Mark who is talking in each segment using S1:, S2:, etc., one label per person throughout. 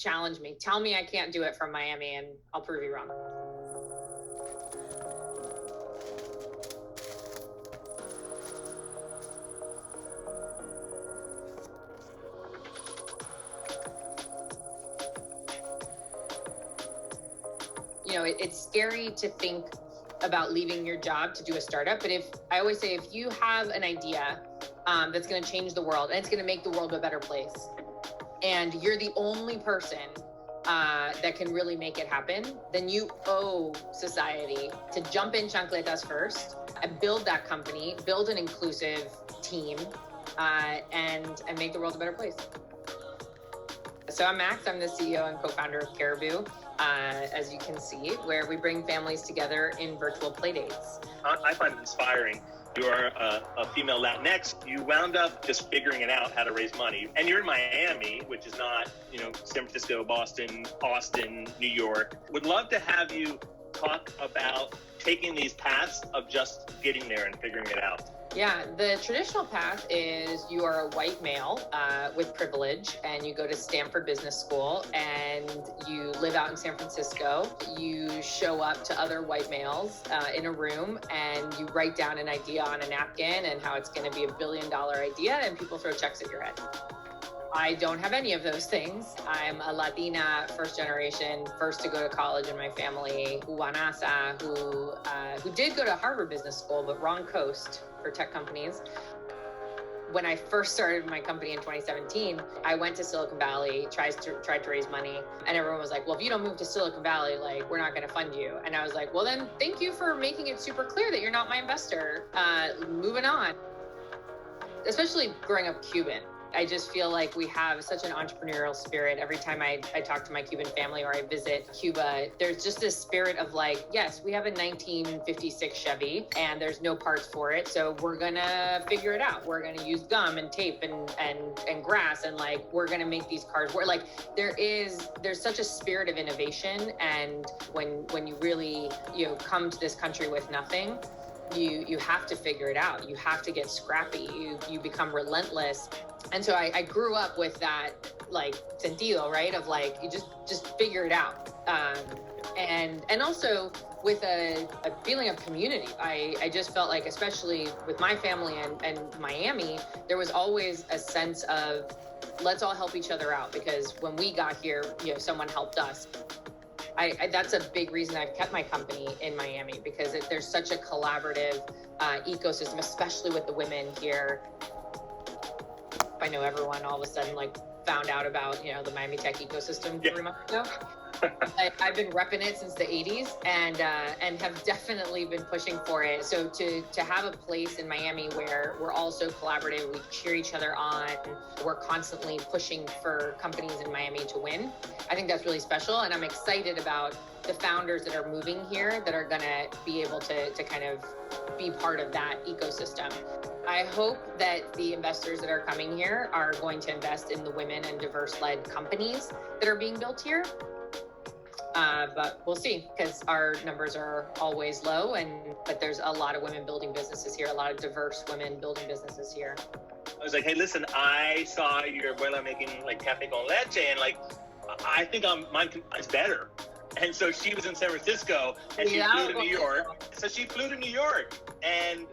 S1: challenge me. Tell me I can't do it from Miami and I'll prove you wrong. You know, it's scary to think about leaving your job to do a startup. But I always say, if you have an idea that's going to change the world and it's going to make the world a better place, and you're the only person that can really make it happen, then you owe society to jump in chancletas first and build that company, build an inclusive team, and make the world a better place. So I'm Max, I'm the CEO and co-founder of Caribou, as you can see, where we bring families together in virtual playdates.
S2: I find it inspiring. You are a female Latinx. You wound up just figuring it out how to raise money. And you're in Miami, which is not, San Francisco, Boston, Austin, New York. Would love to have you talk about taking these paths of just getting there and figuring it out.
S1: Yeah, the traditional path is you are a white male with privilege, and you go to Stanford Business School and you live out in San Francisco. You show up to other white males in a room and you write down an idea on a napkin and how it's going to be $1 billion idea, and people throw checks at your head. I don't have any of those things. I'm a Latina, first generation, first to go to college in my family, Juanasa, who did go to Harvard Business School, but wrong coast for tech companies. When I first started my company in 2017, I went to Silicon Valley, tried to raise money, and everyone was like, well, if you don't move to Silicon Valley, we're not going to fund you. And I was like, well, then thank you for making it super clear that you're not my investor. Moving on. Especially growing up Cuban. I just feel like we have such an entrepreneurial spirit. Every time I talk to my Cuban family or I visit Cuba, there's just this spirit of yes, we have a 1956 Chevy and there's no parts for it. So we're gonna figure it out. We're gonna use gum and tape and grass, and we're gonna make these cars work. There's such a spirit of innovation. And when you really, come to this country with nothing, you have to figure it out. You have to get scrappy. You become relentless. And so I grew up with that sentido, right? Of you just figure it out. And also with a feeling of community. I just felt like, especially with my family and Miami, there was always a sense of let's all help each other out, because when we got here, someone helped us. That's a big reason I've kept my company in Miami, because there's such a collaborative ecosystem, especially with the women here. I know everyone all of a sudden found out about the Miami tech ecosystem 3 months ago. I've been repping it since the 80s and have definitely been pushing for it. So to have a place in Miami where we're all so collaborative, we cheer each other on, we're constantly pushing for companies in Miami to win, I think that's really special. And I'm excited about the founders that are moving here that are going to be able to kind of be part of that ecosystem. I hope that the investors that are coming here are going to invest in the women and diverse-led companies that are being built here. But we'll see, because our numbers are always low, but there's a lot of women building businesses here, a lot of diverse women building businesses here.
S2: I was like, hey, listen, I saw your abuela making café con leche, and I think mine is better. And so she was in San Francisco and she flew to New York. So she flew to New York and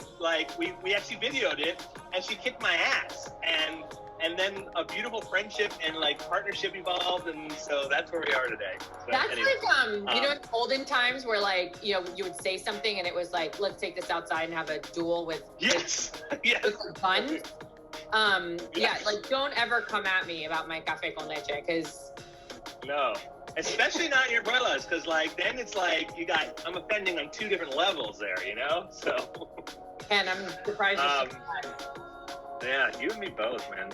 S2: we actually videoed it, and she kicked my ass. And then a beautiful friendship and partnership evolved, and so that's where we are today. So,
S1: that's
S2: anyway.
S1: In olden times where you would say something and it was let's take this outside and have a duel with
S2: yes.
S1: with fun. Yeah, don't ever come at me about my café con leche, because
S2: no. Especially not your abuelas, because then it's I'm offending on two different levels there, so.
S1: And I'm surprised you
S2: yeah, you and me both, man.